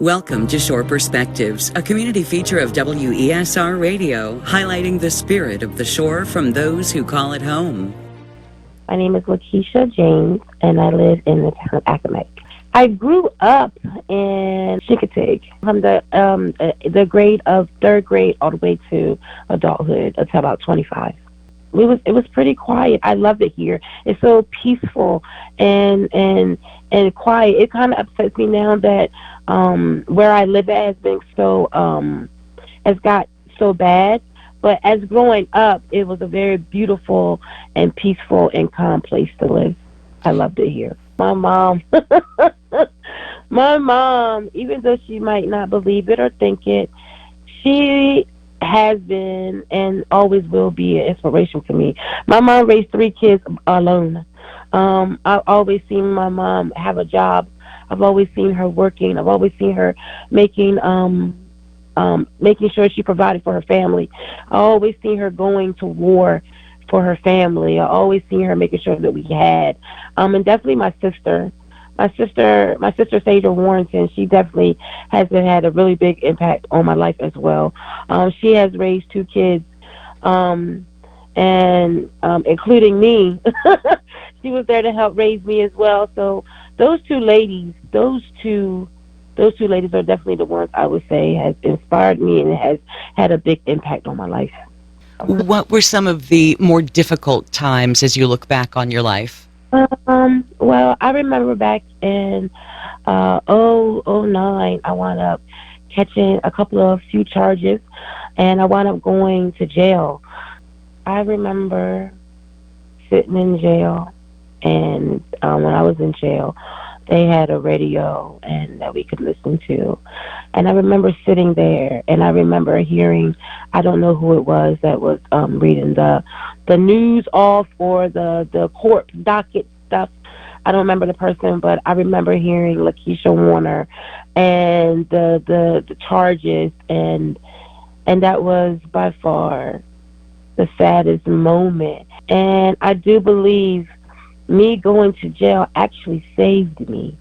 Welcome to Shore Perspectives, a community feature of WESR Radio, highlighting the spirit of the shore from those who call it home. My name is Lakisha James, and I live in the town of Accomack. I grew up in Chincoteague from the grade of third grade all the way to adulthood until about 25. It was pretty quiet. I love it here. It's so peaceful and quiet. It kind of upsets me now that where I live at has been has got so bad. But as growing up, it was a very beautiful and peaceful and calm place to live. I loved it here. My mom, my mom, even though she might not believe it or think it, she has been and always will be an inspiration for me. My mom raised three kids alone. I've always seen my mom have a job. I've always seen her working. I've always seen her making sure she provided for her family. I always seen her going to war for her family. I always seen her making sure that we had. And definitely my sister. My sister Sandra Warrington, she definitely has had a really big impact on my life as well. She has raised two kids, and including me. She was there to help raise me as well. So those two ladies are definitely the ones I would say has inspired me and has had a big impact on my life. What were some of the more difficult times as you look back on your life? Well, I remember back in 09, I wound up catching a few charges, and I wound up going to jail. I remember sitting in jail, and when I was in jail, they had a radio and that we could listen to. And I remember sitting there, and I remember hearing, I don't know who it was that was reading the news off or the court docket stuff. I don't remember the person, but I remember hearing Lakisha Warner and the charges, and that was by far the saddest moment. And I do believe me going to jail actually saved me,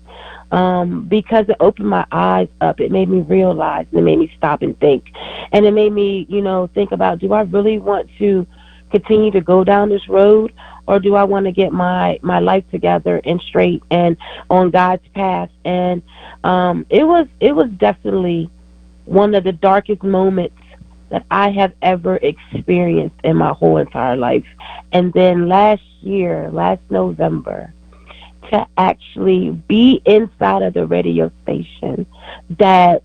because it opened my eyes up. It made me realize, and it made me stop and think. And it made me, think about, do I really want to continue to go down this road, or do I want to get my life together and straight and on God's path? And it was definitely one of the darkest moments that I have ever experienced in my whole entire life. And then last November, to actually be inside of the radio station that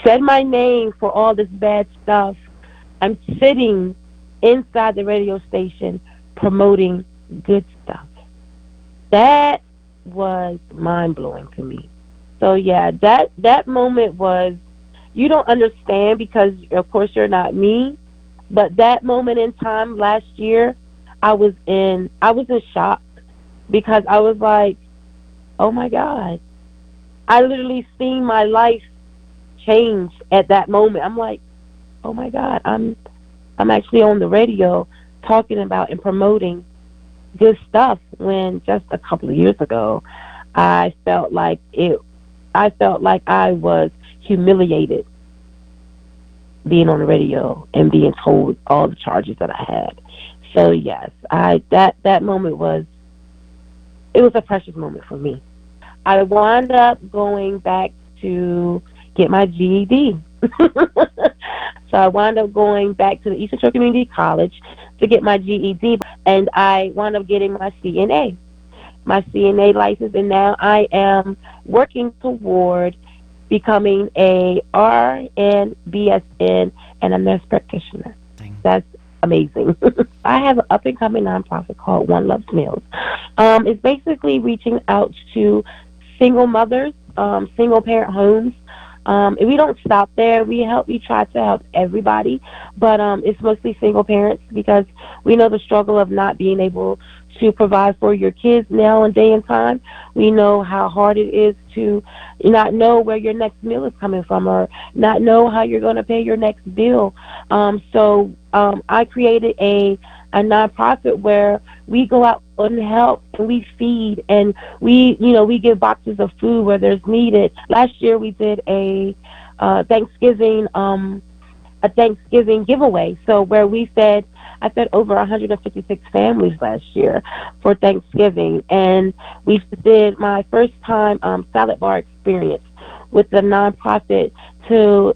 said my name for all this bad stuff. I'm sitting inside the radio station promoting good stuff. That was mind blowing to me. So yeah, that moment was, you don't understand because of course you're not me, but that moment in time last year, I was in shock, because I was like, oh my God. I literally seen my life change at that moment. I'm like, oh my God, I'm actually on the radio talking about and promoting good stuff, when just a couple of years ago I felt like I was humiliated being on the radio and being told all the charges that I had. So yes, that moment was, it was a precious moment for me. I wound up going back to get my GED. So I wound up going back to the Eastern Shore Community College to get my GED, and I wound up getting my CNA license, and now I am working toward becoming a RN, BSN, and a nurse practitioner. That's amazing. I have an up and coming nonprofit called One Loves Meals. It's basically reaching out to single mothers, single parent homes. And we don't stop there. We try to help everybody, but it's mostly single parents, because we know the struggle of not being able to provide for your kids now and day and time. We know how hard it is to not know where your next meal is coming from, or not know how you're going to pay your next bill. So I created a a nonprofit where we go out and help and we feed and we give boxes of food where there's needed. Last year we did uh, Thanksgiving um, a Thanksgiving giveaway. So where I fed over 156 families last year for Thanksgiving, and we did my first time salad bar experience with the nonprofit to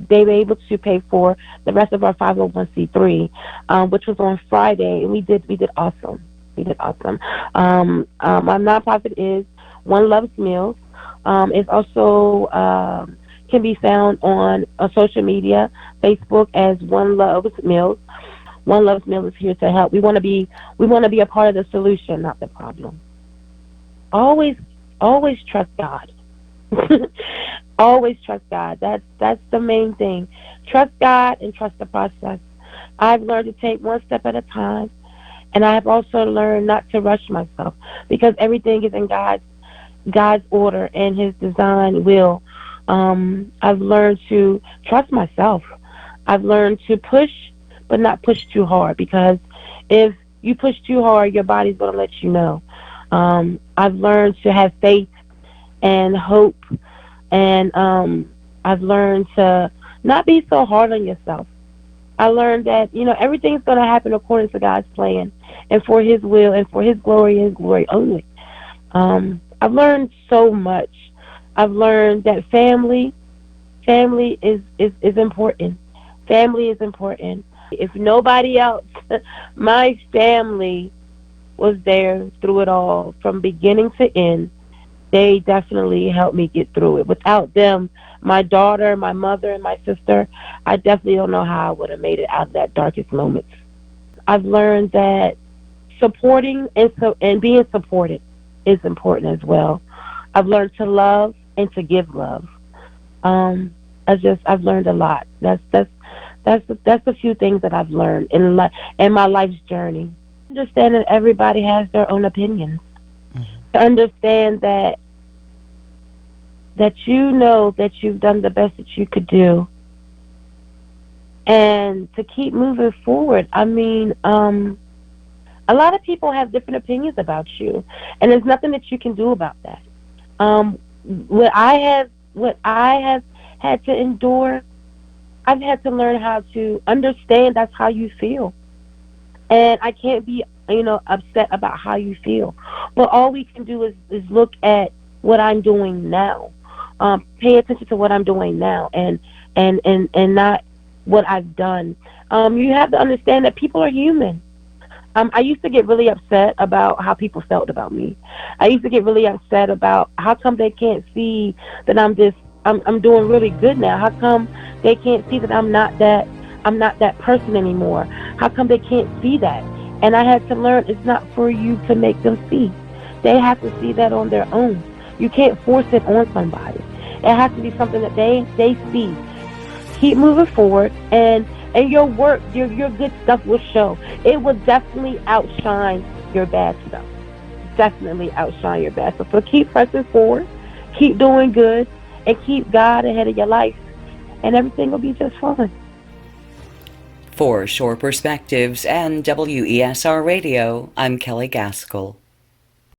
they were able to pay for the rest of our 501c3, which was on Friday, and we did awesome. We did awesome. My nonprofit is One Loves Meals. It's also can be found on social media, Facebook as One Loves Meals. One Loves Meals is here to help. We want to be a part of the solution, not the problem. Always always trust God. Always trust God. That's the main thing. Trust God and trust the process. I've learned to take one step at a time, and I have also learned not to rush myself because everything is in God's order and His design will. I've learned to trust myself. I've learned to push, but not push too hard because if you push too hard, your body's going to let you know. I've learned to have faith and hope, and I've learned to not be so hard on yourself. I learned that everything's going to happen according to God's plan and for His will and for His glory and His glory only. I've learned so much. I've learned that family is important. Family is important. If nobody else, my family was there through it all from beginning to end. They definitely helped me get through it. Without them, my daughter, my mother, and my sister, I definitely don't know how I would have made it out of that darkest moment. I've learned that supporting and being supported is important as well. I've learned to love and to give love. I've learned a lot. That's a few things that I've learned in my life's journey. Understand that everybody has their own opinions. To understand that you know that you've done the best that you could do, and to keep moving forward. I mean, a lot of people have different opinions about you, and there's nothing that you can do about that. Um, what I have had to endure, I've had to learn how to understand that's how you feel, and I can't be upset about how you feel. But all we can do is look at what I'm doing now, pay attention to what I'm doing now, and not what I've done. You have to understand that people are human. I used to get really upset about how people felt about me. I used to get really upset about how come they can't see that I'm doing really good now. How come they can't see that I'm not that person anymore? How come they can't see that? And I had to learn it's not for you to make them see. They have to see that on their own. You can't force it on somebody. It has to be something that they see. Keep moving forward, and your work, your good stuff will show. It will definitely outshine your bad stuff. Definitely outshine your bad stuff. So keep pressing forward, keep doing good, and keep God ahead of your life, and everything will be just fine. For Shore Perspectives and WESR Radio, I'm Kelley Gaskell.